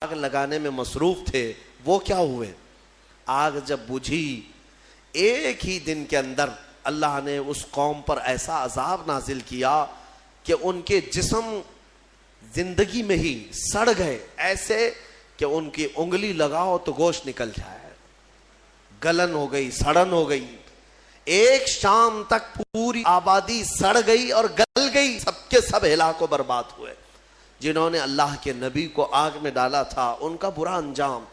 آگ لگانے میں مصروف تھے وہ کیا ہوئے؟ آگ جب بجھی ایک ہی دن کے اندر اللہ نے اس قوم پر ایسا عذاب نازل کیا کہ ان کے جسم زندگی میں ہی سڑ گئے، ایسے کہ ان کی انگلی لگاؤ تو گوشت نکل جائے، گلن ہو گئی، سڑن ہو گئی۔ ایک شام تک پوری آبادی سڑ گئی اور گل گئی، سب کے سب ہلاک و برباد ہوئے۔ جنہوں نے اللہ کے نبی کو آگ میں ڈالا تھا ان کا برا انجام،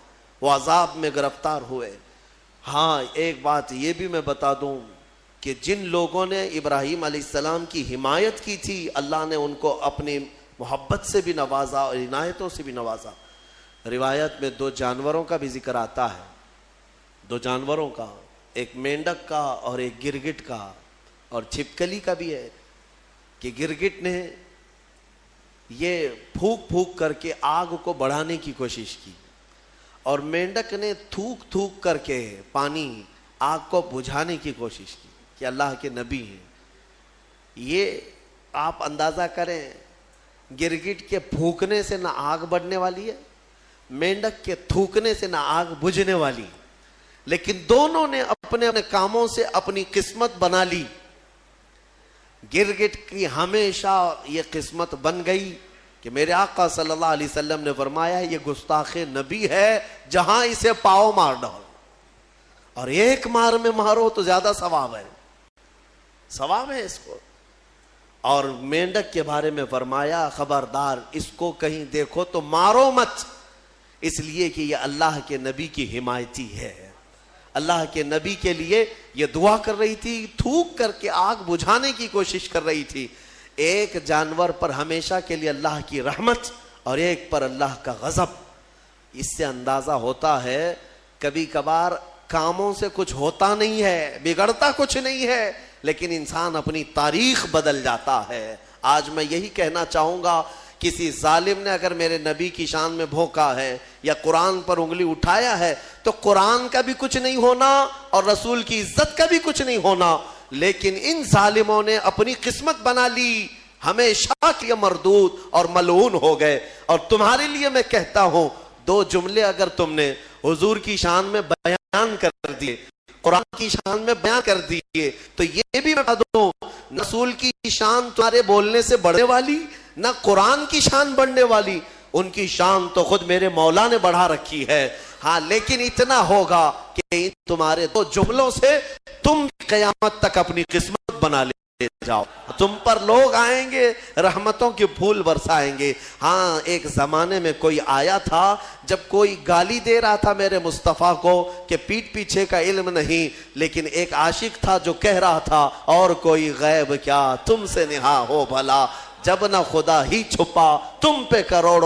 وہ عذاب میں گرفتار ہوئے۔ ہاں ایک بات یہ بھی میں بتا دوں کہ جن لوگوں نے ابراہیم علیہ السلام کی حمایت کی تھی اللہ نے ان کو اپنی محبت سے بھی نوازا اور عنایتوں سے بھی نوازا۔ روایت میں دو جانوروں کا بھی ذکر آتا ہے، دو جانوروں کا، ایک مینڈک کا اور ایک گرگٹ کا، اور چھپکلی کا بھی ہے کہ گرگٹ نے یہ پھونک پھونک کر کے آگ کو بڑھانے کی کوشش کی اور مینڈک نے تھوک تھوک کر کے پانی آگ کو بجھانے کی کوشش کی کہ اللہ کے نبی ہیں۔ یہ آپ اندازہ کریں، گرگٹ کے پھونکنے سے نہ آگ بڑھنے والی ہے، مینڈک کے تھوکنے سے نہ آگ بجھنے والی، لیکن دونوں نے اپنے اپنے کاموں سے اپنی قسمت بنا لی۔ گرگٹ کی ہمیشہ یہ قسمت بن گئی کہ میرے آقا صلی اللہ علیہ وسلم نے فرمایا یہ گستاخ نبی ہے، جہاں اسے پاؤ مار ڈالو، اور ایک مار میں مارو تو زیادہ ثواب ہے، ثواب ہے اس کو۔ اور مینڈک کے بارے میں فرمایا خبردار اس کو کہیں دیکھو تو مارو مت، اس لیے کہ یہ اللہ کے نبی کی حمایتی ہے۔ اللہ کے نبی کے لیے یہ دعا کر رہی تھی، تھوک کر کے آگ بجھانے کی کوشش کر رہی تھی۔ ایک جانور پر ہمیشہ کے لیے اللہ کی رحمت اور ایک پر اللہ کا غضب۔ اس سے اندازہ ہوتا ہے کبھی کبھار کاموں سے کچھ ہوتا نہیں ہے، بگڑتا کچھ نہیں ہے، لیکن انسان اپنی تاریخ بدل جاتا ہے۔ آج میں یہی کہنا چاہوں گا، کسی ظالم نے اگر میرے نبی کی شان میں بھونکا ہے یا قرآن پر انگلی اٹھایا ہے تو قرآن کا بھی کچھ نہیں ہونا اور رسول کی عزت کا بھی کچھ نہیں ہونا، لیکن ان ظالموں نے اپنی قسمت بنا لی، ہمیشہ کے مردود اور ملعون ہو گئے۔ اور تمہارے لیے میں کہتا ہوں، دو جملے اگر تم نے حضور کی شان میں بیان کر دیے، قرآن کی شان میں بیان کر دیے، تو یہ بھی بتا دوں رسول کی شان تمہارے بولنے سے بڑھنے والی نہ قرآن کی شان بڑھنے والی، ان کی شان تو خود میرے مولا نے بڑھا رکھی ہے۔ ہاں لیکن اتنا ہوگا کہ تمہارے دو جملوں سے تم قیامت تک اپنی قسمت بنا لے جاؤ، تم پر لوگ آئیں گے رحمتوں کے پھول برسائیں گے۔ ہاں ایک زمانے میں کوئی آیا تھا جب کوئی گالی دے رہا تھا میرے مصطفیٰ کو کہ پیٹ پیچھے کا علم نہیں، لیکن ایک عاشق تھا جو کہہ رہا تھا اور کوئی غیب کیا تم سے نہا ہو بھلا، جب نہ خدا ہی چھپا تم پہ کروڑوں